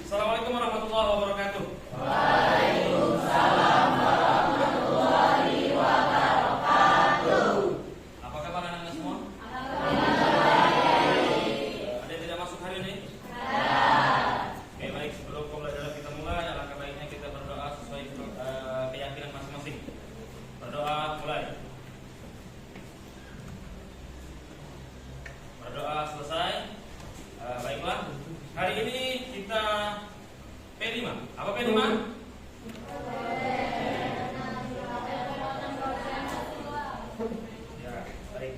Assalamualaikum warahmatullahi wabarakatuh. Waalaikumsalam warahmatullahi wabarakatuh. Apa kabar anak-anak semua? Ada yang tidak masuk hari ini? Oke, baik. Sebelum pembelajaran kita mulai, alangkah baiknya kita berdoa sesuai keyakinan masing-masing. Berdoa mulai. Berdoa selesai. Baiklah. Hari ini kita P5. Apa P5? Ya, baik.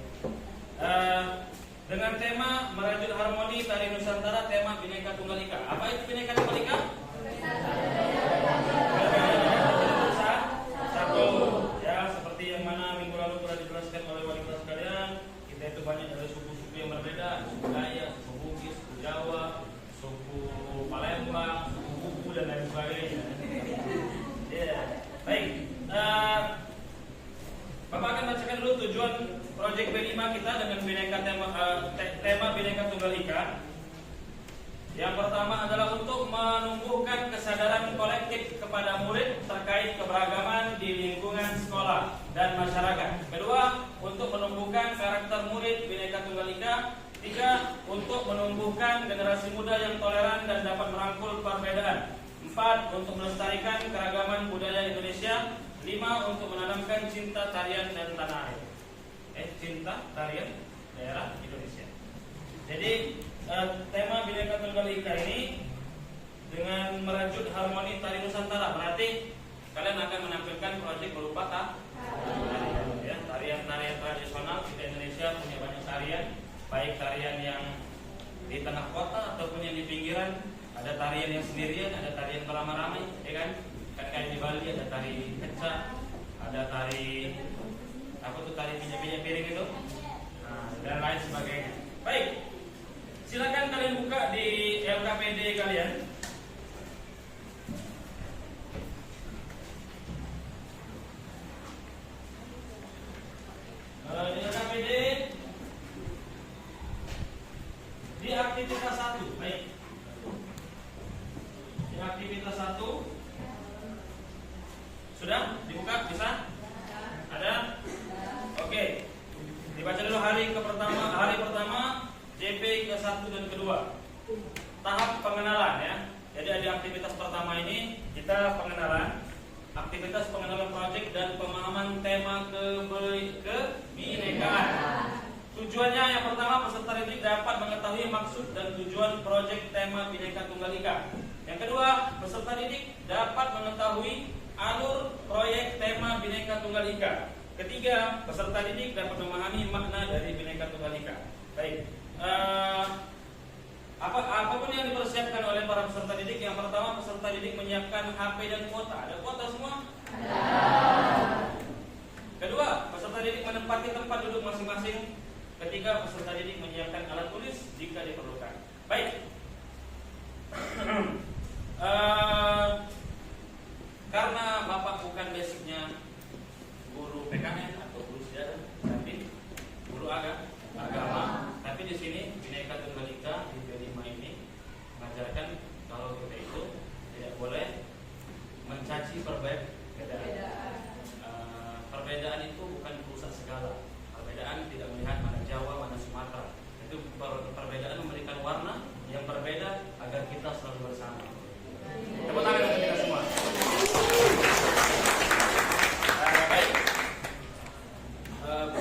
Dengan tema merajut harmoni tari Nusantara, tema Bhinneka Tunggal Ika. Apa itu Bhinneka Tunggal Ika? Satu. Ya, seperti yang mana minggu lalu telah dijelaskan oleh wali kelas kalian, kita itu banyak dari suku-suku yang berbeda, suku Dayak, suku Bugis, suku Jawa, suku Palembang, suku Buku dan lain sebagainya. Ya, baik. Bapak akan bacakan dulu tujuan proyek B5 kita dengan tema Bhinneka Tunggal Ika. Yang pertama adalah untuk menumbuhkan kesadaran kolektif kepada murid terkait keberagaman di lingkungan sekolah dan masyarakat. Kedua, untuk menumbuhkan karakter murid Bhinneka Tunggal Ika. Tiga, untuk menumbuhkan generasi muda yang toleran dan dapat merangkul perbedaan. Empat, untuk melestarikan keragaman budaya Indonesia. Lima, untuk menanamkan cinta tarian dan tanah air. Cinta tarian daerah Indonesia. Jadi tema Bhinneka Tunggal Ika ini dengan merajut harmoni tari Nusantara. Berarti kalian akan menampilkan proyek berupa tarian, ya, tarian-tarian tradisional. Kita Indonesia punya banyak tarian, baik tarian yang di tengah kota ataupun yang di pinggiran. Ada tarian yang sendirian, ada tarian beramai-ramai, ya kan? Kayak di Bali ada tari kecak, ada tari apa tuh, tari minyak piring itu, dan lain sebagainya. Baik, silakan kalian buka di LKPD kalian. Di LKPD di aktivitas 1, baik. Di aktivitas 1 sudah dibuka, bisa? Ada? Oke. Dibaca dulu hari pertama JP ke-1 dan kedua. Tahap pengenalan, ya. Jadi ada aktivitas pertama ini kita pengenalan, aktivitas pengenalan proyek dan pemahaman tema kebinekaan. Tujuannya yang pertama, peserta didik dapat mengetahui maksud dan tujuan proyek tema Bhinneka Tunggal Ika. Yang kedua, peserta didik dapat mengetahui alur proyek tema Bhinneka Tunggal Ika. Ketiga, peserta didik dapat memahami makna dari Bhinneka Tunggal Ika. Baik. Apapun yang dipersiapkan oleh para peserta didik, yang pertama peserta didik menyiapkan HP dan kuota. Ada kuota semua? Ada. Kedua, peserta didik menempati tempat duduk masing-masing. Ketiga, peserta didik menyiapkan alat tulis jika diperlukan. Baik. Karena Bapak bukan basicnya guru PKN atau guru sejarah, tapi guru agama, tapi di sini Bhinneka Tunggal Ika di P5 ini mengajarkan kalau kita itu tidak boleh mencaci perbedaan. Perbedaan itu bukan merusak segala. Perbedaan tidak melihat mana Jawa, mana Sumatera. Itu perbedaan memberikan warna yang berbeda agar kita selalu bersama. Tepuk tangan untuk kita semua. Baik.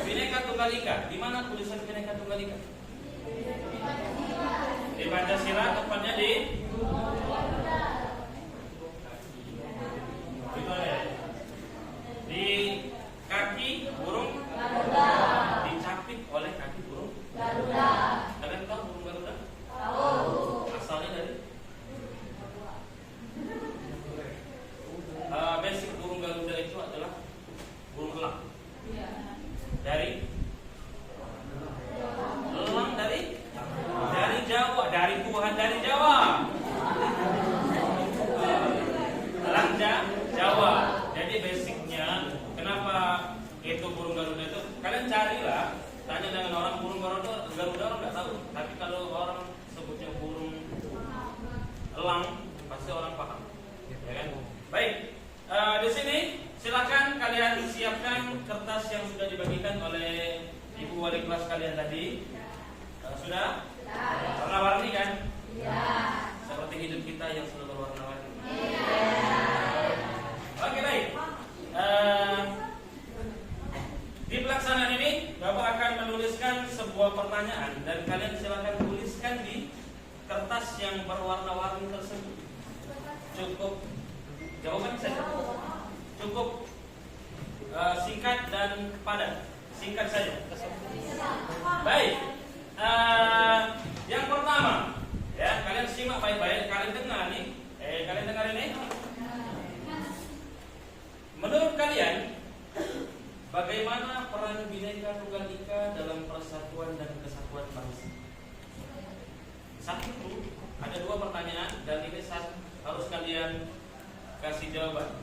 Bhinneka Tunggal Ika. Di mana tulisan Bhinneka Tunggal Ika? Di Pancasila, tepatnya di di kaki burung Garuda. Dicapit oleh kaki burung Garuda. Kalian tahu burung Garuda? Tahu. Asalnya dari basic burung Garuda itu adalah burung elang. Dari elang dari Jawa, dari Tuhan dari Jawa. Elang Jawa. Jadi basicnya kenapa itu burung Garuda itu? Kalian carilah, tanya dengan orang burung Garuda orang nggak tahu. Tapi kalau orang sebutnya burung elang bagi kelas kalian tadi? Sudah? Warna-warni kan? Seperti hidup kita yang selalu berwarna-warni. Oke, baik. Di pelaksanaan ini Bapak akan menuliskan sebuah pertanyaan dan kalian silakan tuliskan di kertas yang berwarna-warni tersebut. Cukup jawaban saja. Cukup singkat dan padat. Singkat saja. Baik. Yang pertama, ya, kalian simak baik-baik, kalian dengar nih. Kalian dengar ini? Menurut kalian, bagaimana peran Bhinneka Tunggal Ika dalam persatuan dan kesatuan bangsa? Satu, ada dua pertanyaan dan ini harus kalian kasih jawaban.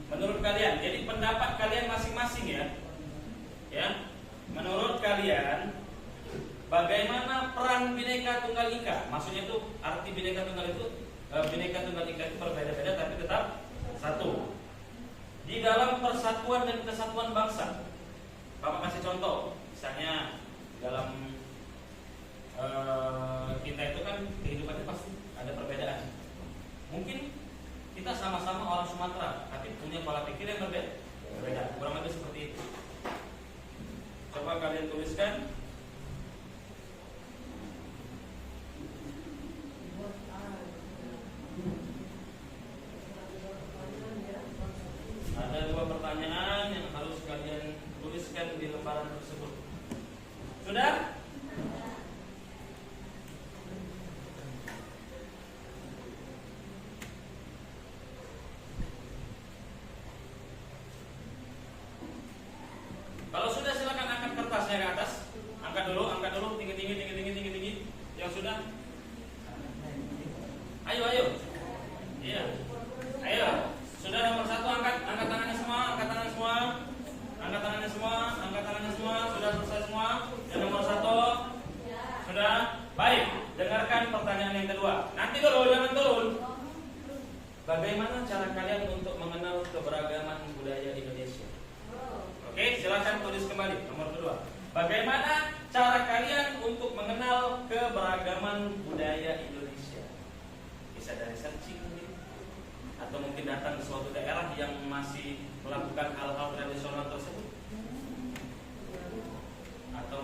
Menurut kalian, jadi pendapat kalian masing-masing ya. Ya, menurut kalian, bagaimana peran Bhinneka Tunggal Ika? Maksudnya itu arti Bhinneka Tunggal Ika itu berbeda-beda tapi tetap satu. Di dalam persatuan dan kesatuan bangsa. Bapak kasih contoh, misalnya dalam kita itu kan kehidupannya pasti ada perbedaan. Mungkin kita sama-sama orang Sumatera, tapi punya pola pikir yang berbeda. Kurang lebih seperti itu. Coba kalian tuliskan. Ada dua pertanyaan yang harus kalian tuliskan di lembaran tersebut. Sudah? Kalau sudah silakan angkat kertasnya ke atas. Angkat dulu, tinggi. Yang sudah? Ayo. Iya. Ayo. Sudah nomor satu, angkat tangannya semua. Sudah selesai semua. Yang nomor satu sudah. Baik. Dengarkan pertanyaan yang kedua. Nanti dulu, jangan turun. Bagaimana cara kalian untuk mengenal keberagaman budaya Indonesia? Oke, silakan tulis kembali. Nomor kedua. Bagaimana cara kalian untuk mengenal keberagaman budaya Indonesia? Bisa dari searching atau mungkin datang ke suatu daerah yang masih melakukan hal-hal tradisional tersebut, atau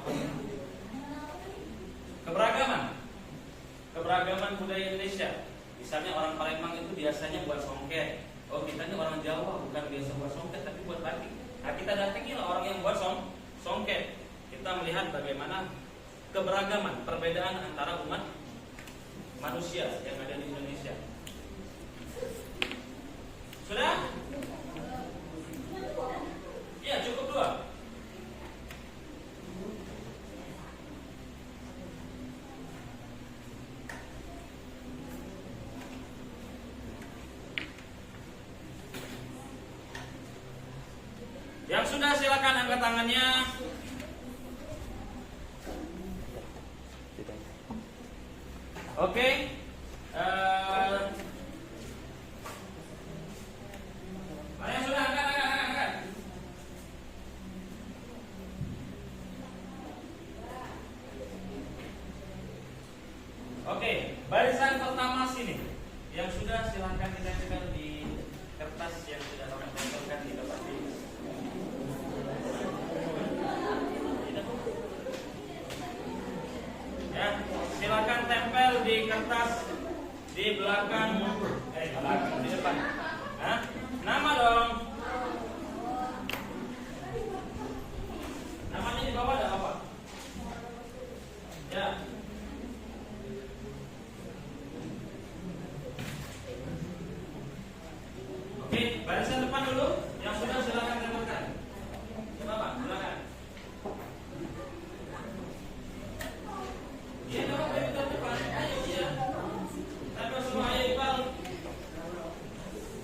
keberagaman budaya Indonesia. Misalnya orang Palembang itu biasanya buat songket. Oh, kita ini orang Jawa bukan biasa buat songket tapi buat batik. Nah, kita datangilah orang yang buat songket. Kita melihat bagaimana keberagaman, perbedaan antara umat manusia yang ada di Indonesia. Sudah? Ya, cukup dua. Yang sudah silakan angkat tangannya. Oke. Mana yang sudah angkat. Oke, barisan pertama sini. Yang sudah silakan ditempelkan di kertas yang sudah kami tempelkan di tempat ini. Ya, silakan tempel di kertas di belakang, di depan. Hah? Nama dong. Namanya di bawah ada apa? Ya. Oke, barisan depan dulu. Yang sudah silakan tempelkan. Coba Pak, silakan. Iya, coba barisan depan. Ayo, iya. Tempel semua, ayo Iqbal.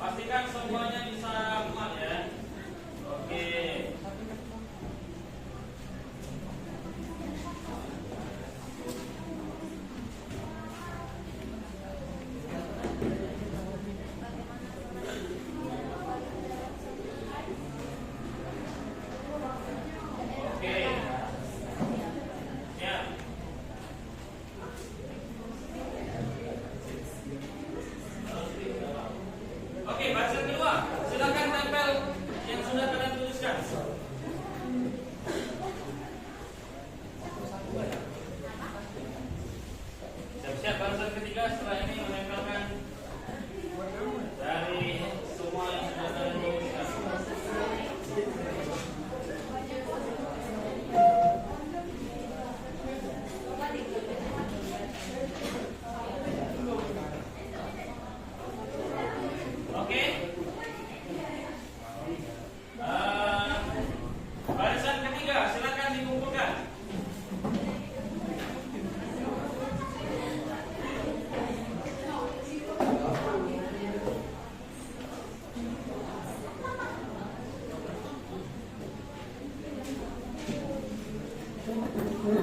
Pastikan semuanya bisa muat ya. Oke.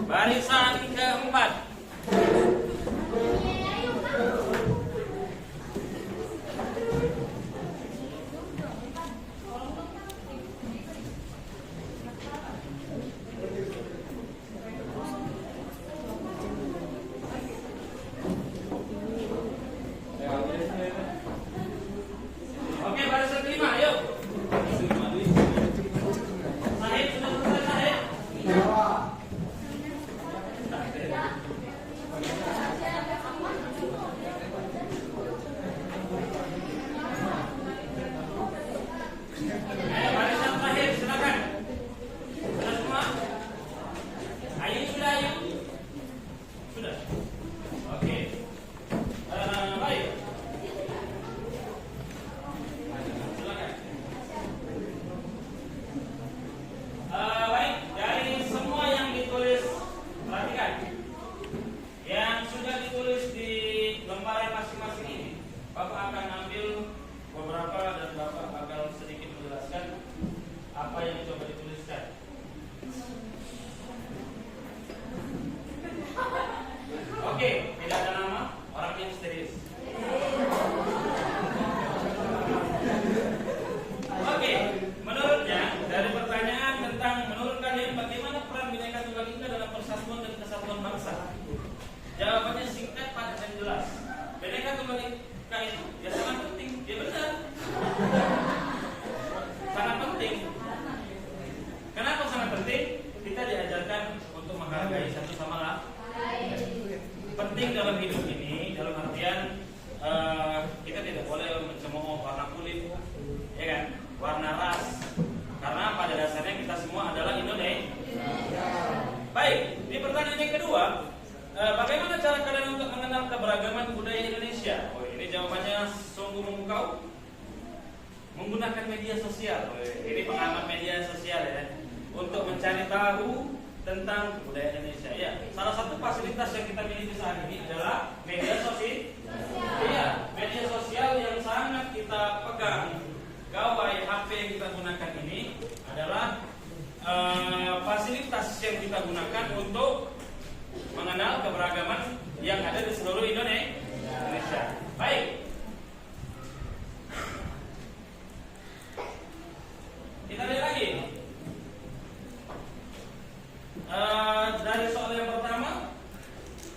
Barisan keempat. Oke, barisan kelima, ayo. Sahid, sudah selesai, Sahid? Barisan terakhir, silakan. Sudah semua? Ayu sudah, Ayu? Sudah. Oke. Baik. Silakan. Baik, dari semua yang ditulis, perhatikan. Yang sudah ditulis di lembaran masing-masing ini, Bapak akan ambil beberapa dan Bapak akan sedikit menjelaskan apa yang coba dituliskan. Oke, tidak ada nama, orangnya misterius. Oke, menurutnya dari pertanyaan tentang menurut kalian bagaimana peran Bhinneka Tunggal Ika dalam persatuan dan kesatuan bangsa? Jawabannya singkat, padat dan jelas. Bhinneka Tunggal Ika itu ya sangat penting, ya benar. Sangat penting. Kenapa sangat penting? Kita diajarkan untuk menghargai satu sama lain. Penting dalam hidup ini, dalam artian kita tidak boleh mencemooh warna kulit, ya kan? Warna ras. Karena pada dasarnya kita semua adalah Indonesia. Baik, di pertanyaan yang kedua, bagaimana cara kalian untuk mengenal keberagaman budaya Indonesia? Oh, ini jawabannya sungguh memukau. Menggunakan media sosial. Oh, ini pengamat media sosial ya, untuk mencari tahu tentang budaya Indonesia. Ya, salah satu fasilitas yang kita miliki saat ini adalah media sosial. Iya, media sosial yang sangat kita pegang. Gawai HP yang kita gunakan ini adalah fasilitas yang kita gunakan untuk mengenal keberagaman yang ada di seluruh Indonesia. Baik. Kita lihat lagi. Dari soal yang pertama,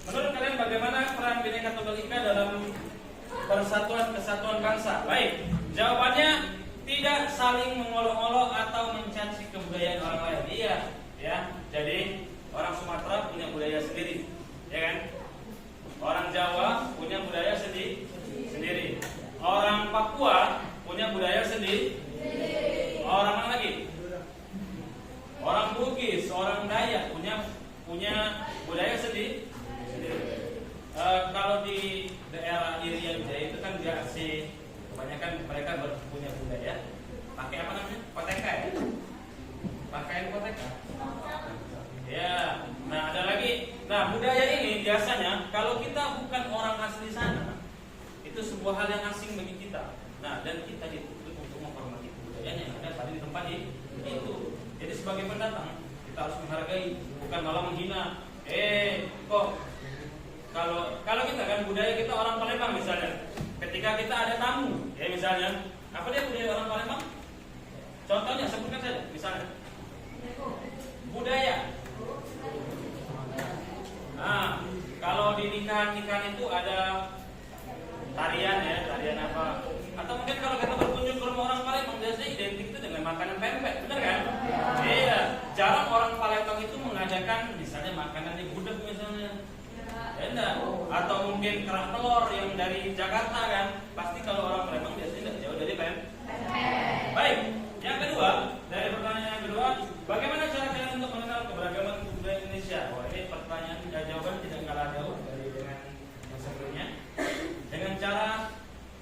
menurut kalian bagaimana peran Bhinneka Tunggal Ika dalam persatuan kesatuan bangsa? Baik, jawabannya tidak saling mengolok-olok atau mencaci kebudayaan orang lain. Iya, ya. Jadi orang Sumatera punya budaya sendiri, ya kan? Orang Jawa punya budaya sendiri. Orang Papua punya budaya sendiri. Orang mana lagi? Orang Bugis, orang Dayak punya budaya sendiri. Kalau di daerah Irian Jaya itu kan dia asli, kebanyakan mereka punya budaya pakai apa namanya? Koteka ya? Pakaian koteka. Ya, nah ada lagi. Nah, budaya ini biasanya kalau kita bukan orang asli sana, itu sebuah hal yang asing bagi kita. Nah, dan kita dituntut untuk menghormati budayanya yang ada pada di tempat itu. Jadi sebagai pendatang kita harus menghargai, bukan malah menghina. Kok kalau kita kan budaya kita orang Palembang misalnya, ketika kita ada tamu, ya misalnya, apa dia budaya orang Palembang? Contohnya sebutkan saja, misalnya budaya. Nah, kalau di nikahan itu ada tarian ya, tarian apa? Atau mungkin kalau kita berkunjung ke rumah orang Palembang biasanya identik itu dengan makanan pempek, benar kan? Iya. Jarang orang Palembang itu mengadakan misalnya makanan di gudeg misalnya. Enggak. Atau mungkin kerak telur yang dari Jakarta kan. Pasti kalau orang Palembang biasanya tidak jauh dari pempek. Baik. Yang kedua, dari pertanyaan yang kedua, bagaimana cara kalian untuk mengenal keberagaman budaya Indonesia? Wah, ini pertanyaan dan jawaban tidak kalah jauh dari dengan yang sebelumnya. Dengan cara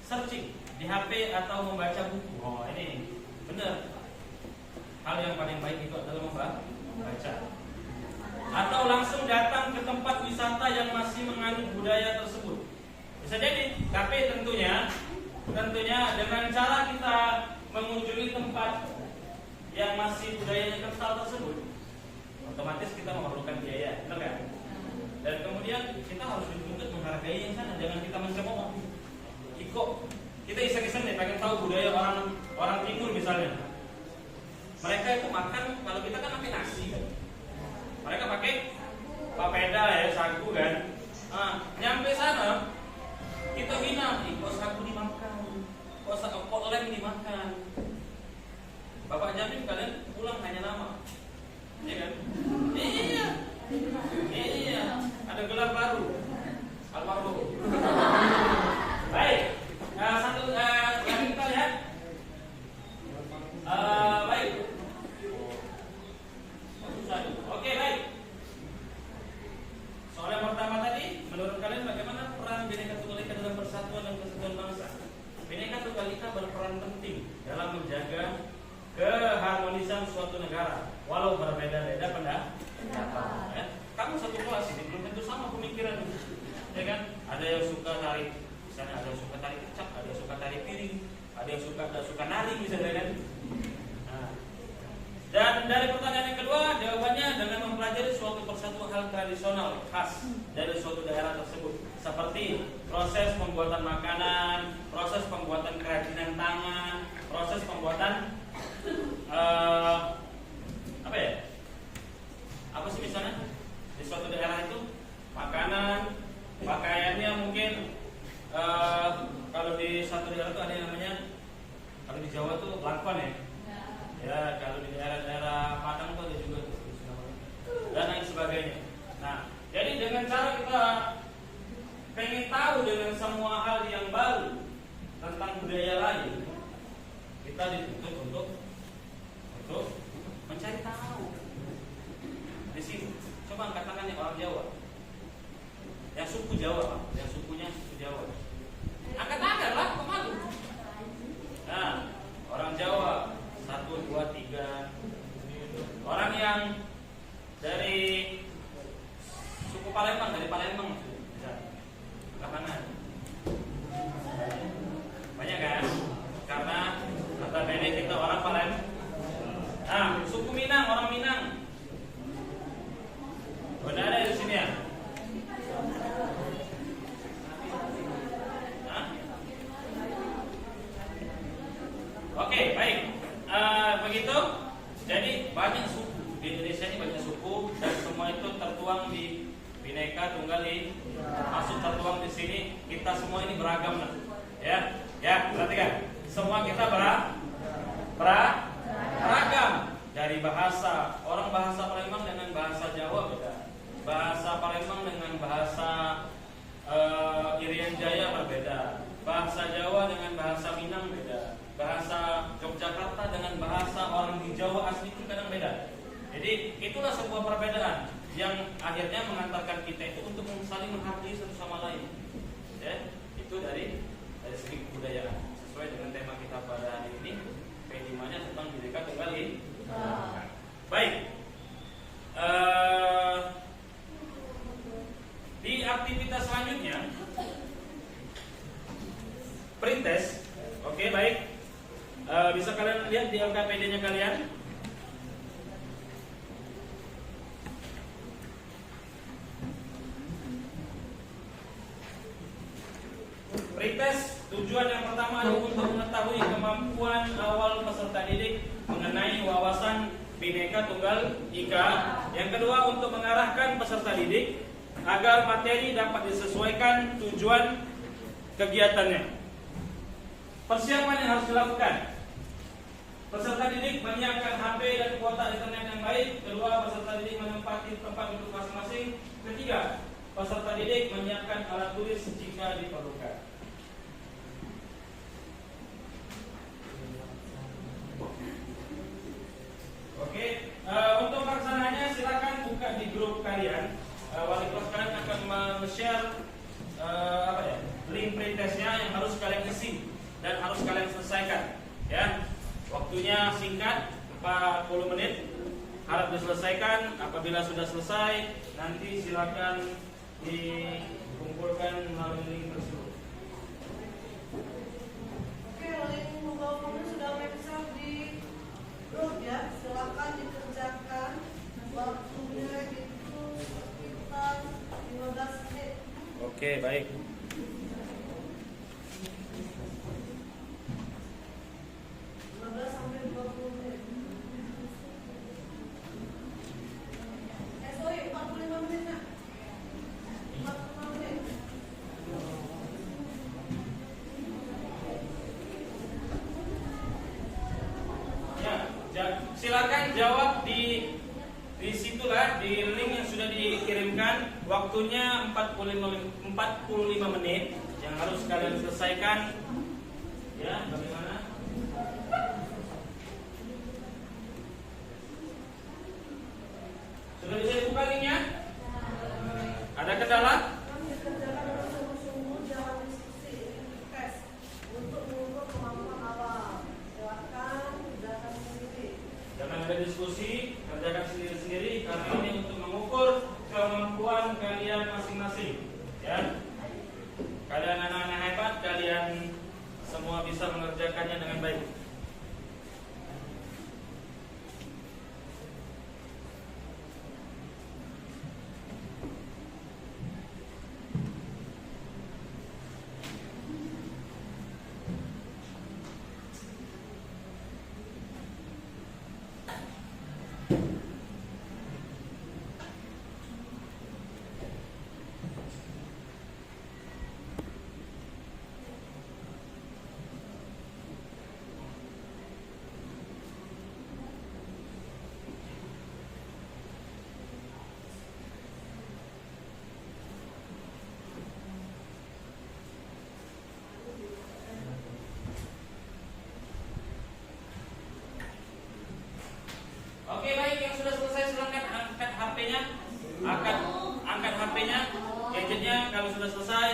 searching di HP atau membaca buku. Oh, ini benar. Hal yang paling baik itu adalah membaca. Atau langsung datang ke tempat wisata yang masih mengandung budaya tersebut. Bisa jadi, tapi tentunya dengan cara kita mengunjungi tempat yang masih budayanya kental tersebut, otomatis kita memerlukan hargai yang sana, jangan kita mencemooh. Kita iseng-iseng nih pengen tahu budaya orang timur misalnya. Mereka itu makan, kalau kita kan pakai nasi kan. Mereka pakai papeda ya, sagu kan. Nyampe sana kita hina, kok sagu dimakan, kok lem dimakan. Bapak jamin kalian pulang hanya nama, iya kan? Iya, ada gelar baru, almarhum. Baik, satu lagi kita lihat. Baik. Oke, baik. Soal yang pertama tadi, menurut kalian bagaimana peran Bhinneka Tunggal Ika dalam persatuan dan kesatuan bangsa? Bhinneka Tunggal Ika berperan penting dalam menjaga keharmonisan suatu negara, walau berbeda-beda pendapat. Ya. Kamu satu kelas ini belum tentu sama pemikiran, ya kan? Ada yang suka tarik, misalnya ada yang suka tarik kecap, ada yang suka tarik piring, ada yang suka nari misalnya kan. Dan dari pertanyaan yang kedua, jawabannya dengan mempelajari suatu persatu hal tradisional khas dari suatu daerah tersebut, seperti proses pembuatan makanan, proses pembuatan kerajinan tangan, proses pembuatan apa sih misalnya di suatu daerah itu makanan, pakaiannya mungkin kalau di satu daerah itu ada yang namanya, kalau di Jawa tuh lakon ya. Ya, kalau di daerah-daerah Padang tuh ada juga tuh, dan lain sebagainya. Nah, jadi dengan cara kita pengen tahu dengan semua hal yang baru tentang budaya lain, kita dituntut untuk mencari tahu. Di sini, coba angkat tangan yang orang Jawa, yang suku Jawa, yang sukunya suku Jawa. Angkat tangan lah, kok malu? Nah, orang Jawa. 1, 2, 3. Orang yang dari suku Palembang, dari Palembang bisa kanan. Banyak kan? Karena notabene kita orang Palembang. Nah, suku Minang, orang Minang. Udah ada di sini ya? Oke, baik. Begitu. Jadi banyak suku di Indonesia ini, banyak suku, dan semua itu tertuang di Bhinneka Tunggal Ika. Masuk tertuang di sini, kita semua ini beragam lah. Ya, perhatikan. Semua kita beragam. Dari bahasa, orang bahasa Palembang dengan bahasa Jawa beda. Bahasa Palembang dengan bahasa Irian Jaya berbeda. Bahasa Jawa dengan bahasa Minang beda. Bahasa Yogyakarta dengan bahasa orang di Jawa asli itu kadang beda. Jadi itulah sebuah perbedaan yang akhirnya mengantarkan kita itu untuk saling menghargai satu sama lain. Ya, itu dari segi kebudayaan. Sesuai dengan tema kita pada hari ini, P5-nya tentang Bhinneka Tunggal Ika. Baik. Di aktivitas selanjutnya, pretest. Oke, baik. Bisa kalian lihat di LKPD-nya kalian. Pretest tujuan yang pertama adalah untuk mengetahui kemampuan awal peserta didik mengenai wawasan Bhinneka Tunggal Ika. Yang kedua, untuk mengarahkan peserta didik agar materi dapat disesuaikan tujuan kegiatannya. Persiapan yang harus dilakukan: peserta didik menyiapkan HP dan kuota internet yang baik. Kedua, peserta didik menempati tempat duduk masing-masing. Ketiga, peserta didik menyiapkan alat tulis jika diperlukan. Oke, untuk pelaksananya silakan buka di grup kalian. Wali kelas kalian akan men-share link pretestnya yang harus kalian isi dan harus kalian selesaikan. Ya, waktunya singkat, 40 menit. Harap diselesaikan. Apabila sudah selesai, nanti silakan dikumpulkan melalui link tersebut. Oke, link Google Form sudah tersebar di grup ya. Silakan dikerjakan. Waktunya itu sekitar 15 menit. Oke. Oke, baik. Sampai 20 menit. Sorry, 45 menit nak. 45 menit. Ya, silakan jawab di situlah di link yang sudah dikirimkan. Waktunya 45 menit yang harus kalian selesaikan. Ya, bagaimana? Sudah bisa dibuka linknya? Ada kendala? Kami kerjakan dengan sungguh-sungguh, jangan diskusi, ini tes untuk mengukur kemampuan awal. Silakan kerjakan sendiri. Jangan ada diskusi, kerjakan sendiri-sendiri karena ini untuk mengukur kemampuan kalian masing-masing. Ya, kalian anak-anak hebat, kalian semua bisa mengerjakannya dengan baik. Oke, baik, yang sudah selesai silakan angkat HP-nya. Angkat HP-nya, gadgetnya kalau sudah selesai.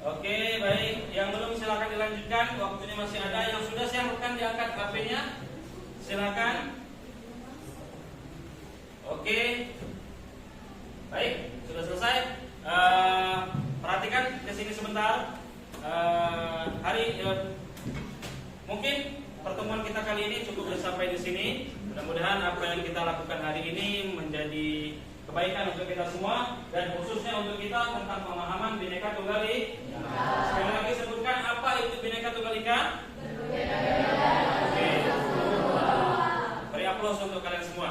Oke, baik. Yang belum silakan dilanjutkan, waktunya masih ada. Yang sudah silakan diangkat HP-nya. Silakan. Oke. Baik, sudah selesai. Perhatikan ke sini sebentar. Mungkin pertemuan kita kali ini cukup sampai di sini. Mudah-mudahan apa yang kita lakukan hari ini menjadi kebaikan untuk kita semua dan khususnya untuk kita tentang pemahaman Bhinneka Tunggal Ika. Sekali lagi sebutkan apa itu Bhinneka Tunggal Ika. Oke. Beri aplaus untuk kalian semua.